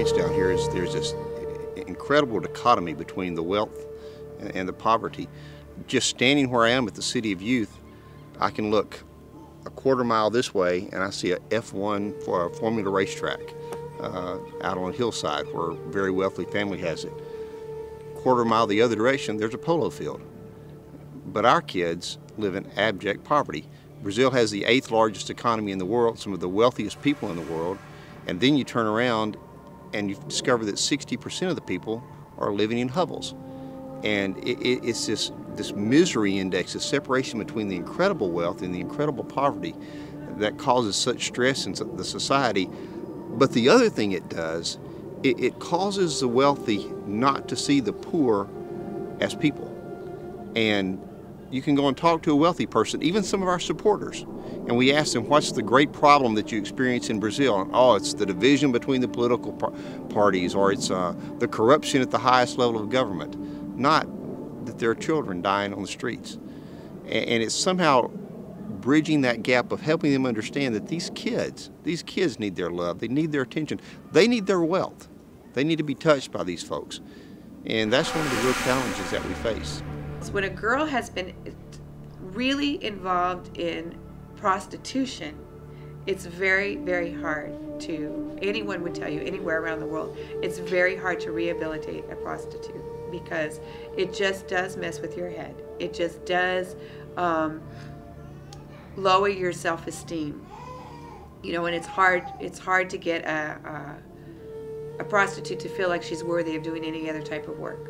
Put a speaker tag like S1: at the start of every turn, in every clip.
S1: face down here is there's this incredible dichotomy between the wealth and the poverty. Just standing where I am at the City of Youth, I can look a quarter mile this way and I see a F1 for a Formula racetrack out on a hillside where a very wealthy family has it. Quarter mile the other direction, there's a polo field. But our kids live in abject poverty. Brazil has the 8th largest economy in the world, some of the wealthiest people in the world, and then you turn around and you discover that 60% of the people are living in hovels. And it's this misery index, this separation between the incredible wealth and the incredible poverty that causes such stress in the society. But the other thing it does, it causes the wealthy not to see the poor as people. And you can go and talk to a wealthy person, even some of our supporters, and we ask them, what's the great problem that you experience in Brazil? And, oh, it's the division between the political parties, or it's the corruption at the highest level of government. Not that there are children dying on the streets. And it's somehow bridging that gap of helping them understand that these kids need their love, they need their attention, they need their wealth. They need to be touched by these folks. And that's one of the real challenges that we face.
S2: When a girl has been really involved in prostitution, it's very, very hard to, anyone would tell you, anywhere around the world, it's very hard to rehabilitate a prostitute because it just does mess with your head. It just does lower your self-esteem. You know, and it's hard to get a prostitute to feel like she's worthy of doing any other type of work.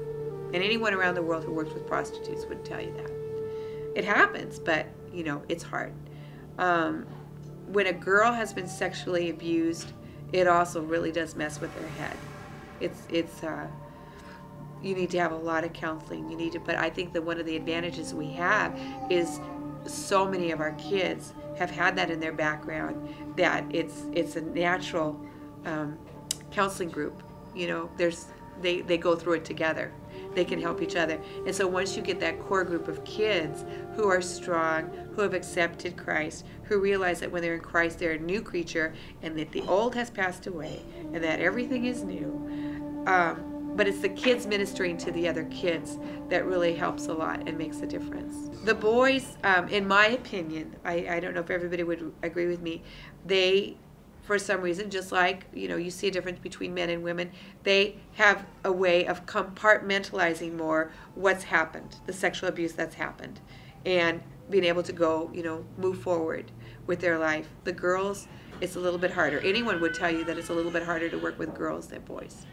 S2: And anyone around the world who works with prostitutes would tell you that. It happens, but, you know, it's hard. When a girl has been sexually abused, it also really does mess with their head. You need to have a lot of counseling. But I think that one of the advantages we have is so many of our kids have had that in their background that it's a natural counseling group. You know, they go through it together. They can help each other. And so once you get that core group of kids who are strong, who have accepted Christ, who realize that when they're in Christ, they're a new creature, and that the old has passed away, and that everything is new. But it's the kids ministering to the other kids that really helps a lot and makes a difference. The boys, in my opinion, I don't know if everybody would agree with me, they, for some reason, just like, you know, you see a difference between men and women, they have a way of compartmentalizing more what's happened, the sexual abuse that's happened, and being able to go, you know, move forward with their life. The girls, it's a little bit harder. Anyone would tell you that it's a little bit harder to work with girls than boys.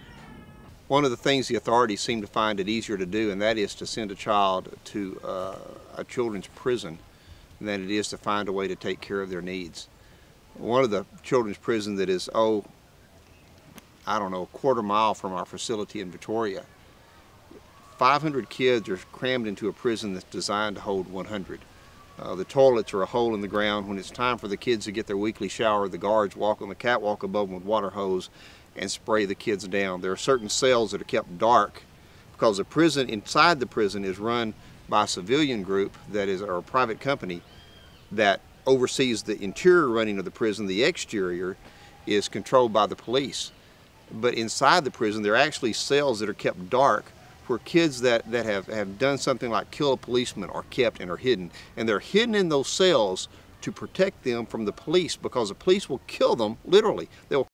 S1: One of the things the authorities seem to find it easier to do, and that is to send a child to a children's prison than it is to find a way to take care of their needs. One of the children's prison that is, I don't know, a quarter mile from our facility in Victoria, 500 kids are crammed into a prison that's designed to hold 100. The toilets are a hole in the ground. When it's time for the kids to get their weekly shower, the guards walk on the catwalk above them with water hose and spray the kids down. There are certain cells that are kept dark because the prison, inside the prison, is run by a civilian group that is, or a private company that oversees the interior running of the prison. The exterior is controlled by the police. But inside the prison, there are actually cells that are kept dark where kids that have done something like kill a policeman are kept and are hidden. And they're hidden in those cells to protect them from the police, because the police will kill them, literally. They'll